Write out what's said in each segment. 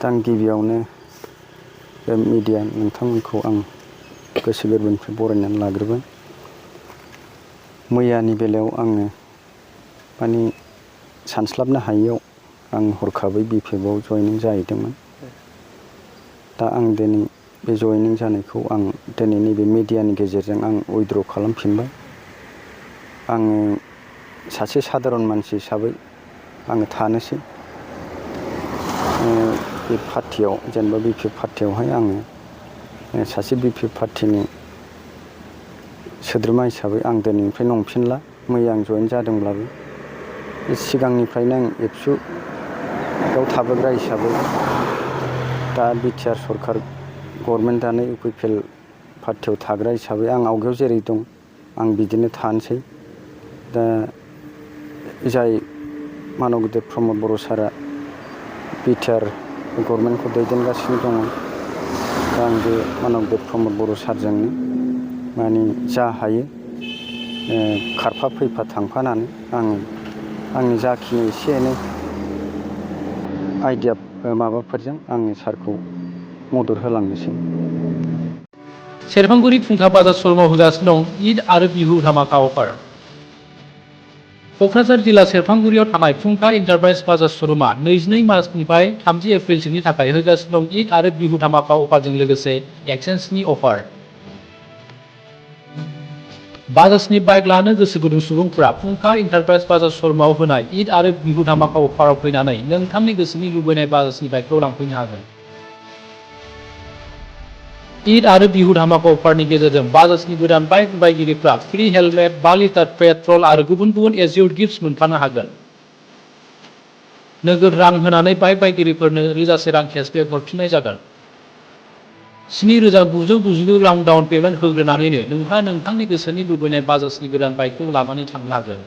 दा आं गिबियावनो बे मिडिया नोंथांमोनखौ आं गोसो गोरबोनिफ्राय बरायनानै लाग्रोबाय। मैयानि बेलायाव आङो माने सानस्लाबनो हायैयाव आं हरखाबै Bpfआव जयनिं जाहैदोंमोन। दा आं दिनै बे जयनिं जानायखौ आं दिनै नैबे मिडियानि गेजेरजों आं उइथड्र खालामफिनबाय। आङो सासे साधारन मानसि हिसाबै आङो थानोसै बे पार्टियाव, जेनेबा Bpf पार्टियावहाय आङो सासे Bpf पार्टिनि सोद्रोमा हिसाबै आं दिनैनिफ्राय नंफिनला। मैया आं जयेन जादोंब्लाबो सिगांनिफ्रायनो आं एबसुआव थाबोग्रा हिसाबै दा बिटिआर सरकार गभर्नमेन्ट दानाय UPPL पार्टियाव थाग्रा हिसाबै आं आवगायाव जेरै दं आं बिदिनो थानोसै। दा जाय मानबदेब प्रमद बर' सारा बिटिआर गभर्नमेन्टखौ दैदेनगासिनो दङ, दा आं बे मानबदेब प्रमद बर' सारजोंनो माने जा हायो खारफा फैफा थांफानानै आङो आंनि जाखिनि एसे एनै आइडिया माबाफोरजों आङो सारखौ मदद होलांनोसै। सेरफांगुरि फुंखा बाजार श'रुमाव होगासिनो दं ईद आरो बिहु धामाका अफार। क'क्राझार जिल्ला सेरफांगुरियाव थानाय फुंखा एन्टारप्राइज बाजार श'रुमा 22 मार्चनिफ्राय 30 एप्रिलसिमनि थाखाय होगासिनो दं ईद आरो बिहु धामाका अफारजों लोगोसे एक्सचेन्जनि अफार। बाजाजनि बाइक लानो गोसो गुदुं सुबुंफोरा फुंखा एन्टारप्राइज बाजार श'रुमाव होनाय ईद आरो बिहु धामाका अफाराव फैनानै नोंथांनि गोसोनि लुबैनाय बाजाजनि बाइकखौ लांफैनो हागोन। ईद आरो बिहु धामाका अफारनि गेजेरजों बाजाजनि गोदान बाइक बायगिरिफ्रा फ्रि हेलमेट, 5 लिटार पेट्रल आरो गुबुन गुबुन एज्युर्ड गिफ्ट्स मोनफानो हागोन। नोगोद रां होनानै बाइक बायगिरिफोरनो रोजासे रां केसबेक हरफिननाय जागोन। 7,999 रां डाउन पेमेन्ट होग्रोनानैनो नोंहा नोंथांनि गोसोनि लुबैनाय बाजाजनि गोदान बाइकखौ लानानै थांनो हागोन।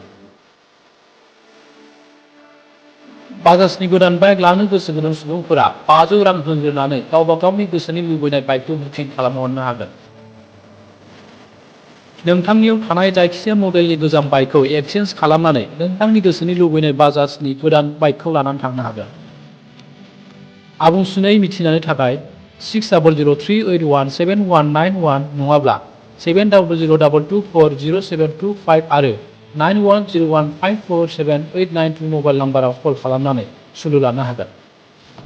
बाजाजनि गोदान बाइक लानो गोसो गुदुं सुबुंफोरा 500 रां होग्रोनानै गावबा गावनि गोसोनि लुबैनाय बाइकखौ बुकिं खालामहरनो हागोन। नोंथांनियाव थानाय जायखिजाया मडेलनि गोजाम बाइकखौ एक्सचेन्ज खालामनानै नोंथांनि गोसोनि लुबैनाय बाजाजनि गोदान बाइकखौ लानानै थांनो हागोन। आबुंसिनै मिथिनायनि थाखाय 6003817191 नङाब्ला 7002240725 आरो 9101547892 मबाइल नाम्बाराव कल खालामनानै सुलु लानो हागोन।